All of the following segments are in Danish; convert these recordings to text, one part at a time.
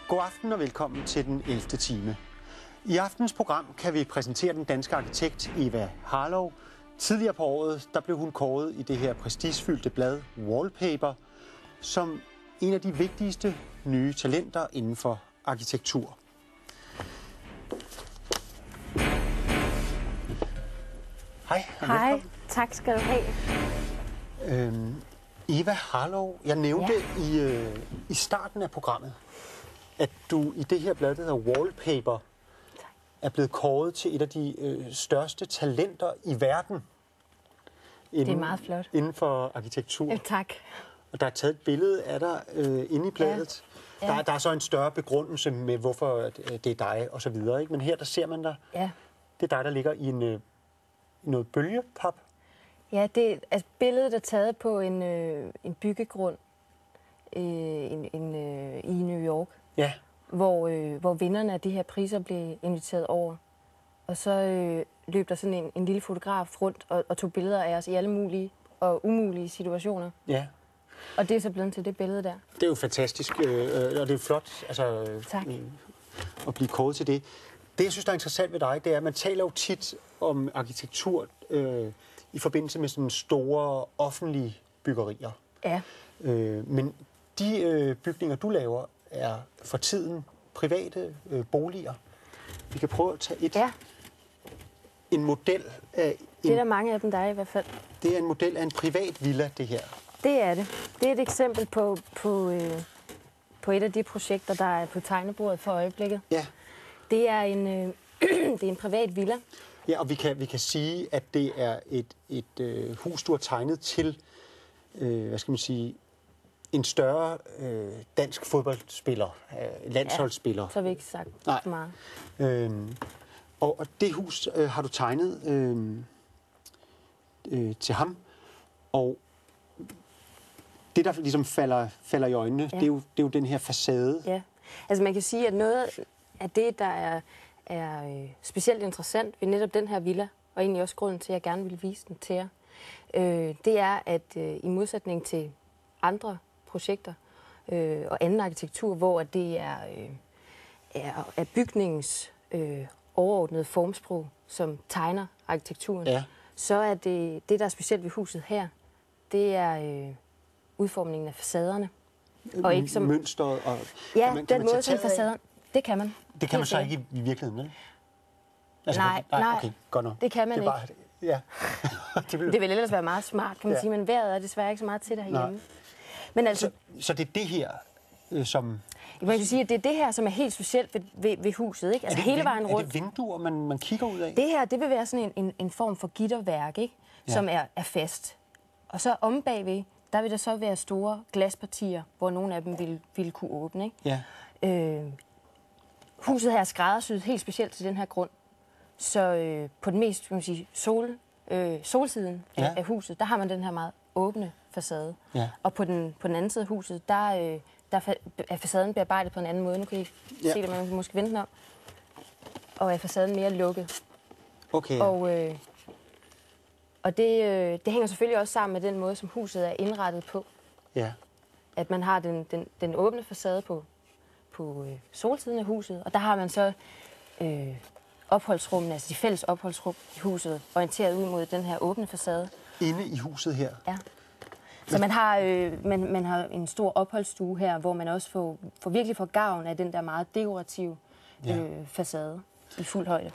God aften og velkommen til den 11. time. I aftens program kan vi præsentere den danske arkitekt Eva Harlow. Tidligere på året der blev hun kåret i det her prestigefyldte blad Wallpaper som en af de vigtigste nye talenter inden for arkitektur. Hej. Hej, tak skal du have. Eva Harlow, jeg nævnte i starten af programmet, at du i det her blad, der hedder Wallpaper, er blevet kåret til et af de største talenter i verden. Det er meget flot. Inden for arkitektur. Ja, tak. Og der er taget et billede af dig inde i bladet. Ja. Der er så en større begrundelse med, hvorfor det er dig og så videre. Ikke? Men her der ser man dig. Ja. Det er dig, der ligger i noget bølgepap. Ja, det er billedet er taget på en byggegrund i New York. Ja. Hvor vinderne af de her priser blev inviteret over. Og så løb der sådan en lille fotograf rundt og tog billeder af os i alle mulige og umulige situationer. Ja. Og det er så blevet til det billede der. Det er jo fantastisk, og det er flot at blive kåret til det. Det, jeg synes, der er interessant ved dig, det er, at man taler jo tit om arkitektur i forbindelse med sådan store offentlige byggerier. Ja. Men de bygninger, du laver, er for tiden private boliger. Vi kan prøve at tage en model af... Det er der mange af dem, der er i hvert fald. Det er en model af en privat villa, det her. Det er det. Det er et eksempel på et af de projekter, der er på tegnebordet for øjeblikket. Ja. Det er en privat villa. Ja, og vi kan sige, at det er et hus, du har tegnet til, hvad skal man sige, en større dansk fodboldspiller, landsholdsspiller. Ja, så har vi ikke sagt for meget. Og det hus har du tegnet til ham, og det, der ligesom falder i øjnene, det er jo den her facade. Ja, altså man kan sige, at noget af det, der er specielt interessant ved netop den her villa, og egentlig også grunden til, at jeg gerne vil vise den til jer, det er, at i modsætning til andre projekter og anden arkitektur, hvor det er bygningens overordnede formsprog, som tegner arkitekturen, så er det, der er specielt ved huset her, det er udformningen af facaderne. Og ikke som mønstret og den måde som facaderne. Det kan man. Det kan man så ikke i virkeligheden, vel? Altså, nej. Okay, godt nok. Det kan man ikke. Ja. det vil ellers være meget smart, kan man sige, men vejret er desværre ikke så meget til det herhjemme. Men altså, så det er det her, som... Man kan sige, at det er det her, som er helt specielt ved huset, ikke? Altså hele vejen rundt. Er det vinduer, man kigger ud af? Det her, det vil være sådan en form for gitterværk, ikke? Som er fast. Og så om bagved, der vil der så være store glaspartier, hvor nogle af dem ville kunne åbne, ikke? Ja. Huset her er skræddersyet helt specielt til den her grund. Så på den mest, kan man sige, solsiden af huset, der har man den her meget åbne facade. Ja. Og på den anden side af huset, der er facaden bearbejdet på en anden måde. Nu kan I se det, man kan måske vente den om. Og er facaden mere lukket. Okay. Og det hænger selvfølgelig også sammen med den måde, som huset er indrettet på. Ja. At man har den åbne facade på solsiden af huset, og der har man så opholdsrummene, altså de fælles opholdsrum i huset, orienteret ud mod den her åbne facade. Inde i huset her? Ja. Så man har en stor opholdsstue her, hvor man også virkelig får gavn af den der meget dekorative facade i fuld højde.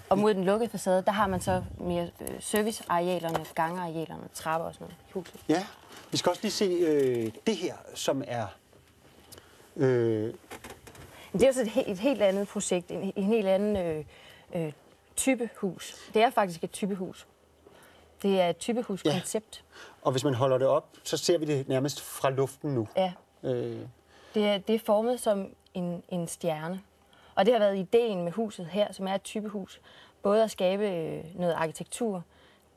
Og mod den lukkede facade, der har man så mere servicearealerne, gangarealerne, trapper og sådan noget i huset. Ja, vi skal også lige se det her, som er... Det er også et helt andet projekt, en helt anden type hus. Det er faktisk et typehus. Det er et typehuskoncept. Ja. Og hvis man holder det op, så ser vi det nærmest fra luften nu. Ja. Det er formet som en stjerne. Og det har været ideen med huset her, som er et typehus. Både at skabe noget arkitektur,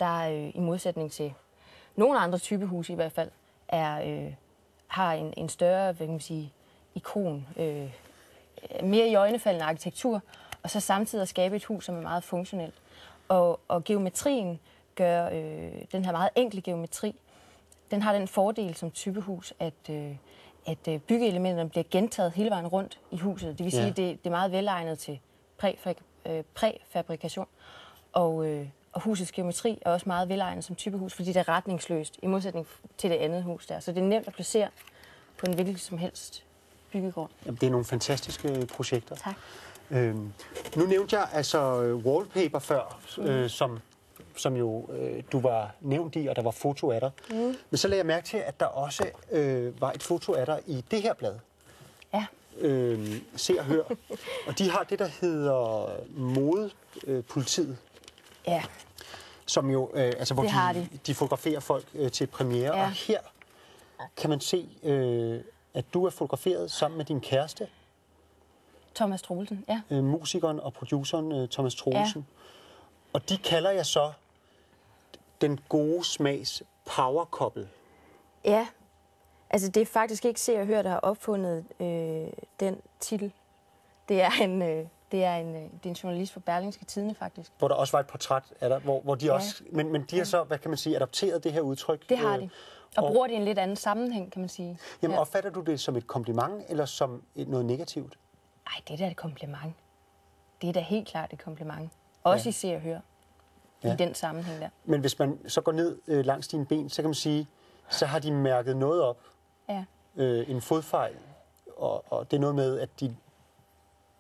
der i modsætning til nogle andre typehus i hvert fald, har en større, hvad kan man sige, ikon, mere iøjnefaldende arkitektur, og så samtidig at skabe et hus, som er meget funktionelt. Og geometrien gør den her meget enkle geometri, den har den fordel som typehus, at byggeelementerne bliver gentaget hele vejen rundt i huset. Det vil sige, at det er meget velegnet til præfabrikation. Og husets geometri er også meget velegnet som typehus, fordi det er retningsløst, i modsætning til det andet hus der. Så det er nemt at placere på en hvilken som helst byggegård. Jamen, det er nogle fantastiske projekter. Tak. Nu nævnte jeg altså wallpaper før, som jo du var nævnt i, og der var foto af dig. Men så lagde jeg mærke til, at der også var et foto af dig i det her blad. Ja. Se og Hør. Og de har det, der hedder Modepolitiet. Ja. Som jo, altså, hvor de fotograferer folk til premiere. Ja. Og her kan man se, at du er fotograferet sammen med din kæreste. Thomas Troelsen, ja. Musikeren og produceren Thomas Troelsen. Ja. Og de kalder jeg så den gode smags power-couple. Ja, altså det er faktisk ikke Se og Hør, der har opfundet den titel. Det er en journalist fra Berlingske Tidende, faktisk. Hvor der også var et portræt af dig, hvor de også... Men de har så, hvad kan man sige, adopteret det her udtryk? Det har de. Og bruger det i en lidt anden sammenhæng, kan man sige. Jamen, opfatter du det som et kompliment, eller som noget negativt? Nej, det er da et kompliment. Det er da helt klart et kompliment. Også i Se og Hør. I den sammenhæng der. Men hvis man så går ned langs dine ben, så kan man sige, så har de mærket noget op. Ja. En fodfejl. Og det er noget med, at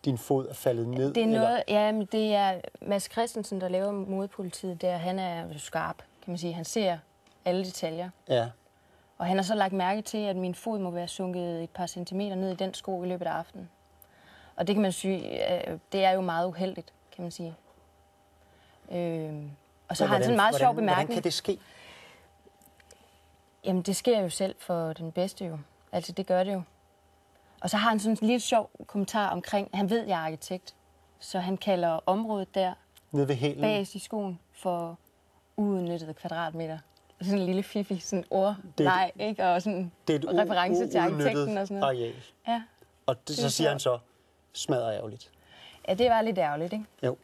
din fod er faldet ned? Det er noget, men det er Mads Christensen, der laver Modepolitiet der. Han er skarp, kan man sige. Han ser alle detaljer. Ja. Og han har så lagt mærke til, at min fod må være sunket et par centimeter ned i den sko i løbet af aftenen. Og det kan man sige, det er jo meget uheldigt, kan man sige. Og så har han sådan en meget sjov bemærkning. Hvordan kan det ske? Jamen, det sker jo selv for den bedste jo. Altså, det gør det jo. Og så har han sådan en lille sjov kommentar omkring, han ved, jeg er arkitekt, så han kalder området der, nede ved hælen, bagerst i skoen, for uudnyttede kvadratmeter. Sådan en lille fifi, sådan ordleg, ikke? Og sådan en reference til arkitekten og sådan noget. Areal. Ja. Og så siger han så, smadrer ærgerligt. Ja, det var lidt ærgerligt, ikke? Jo.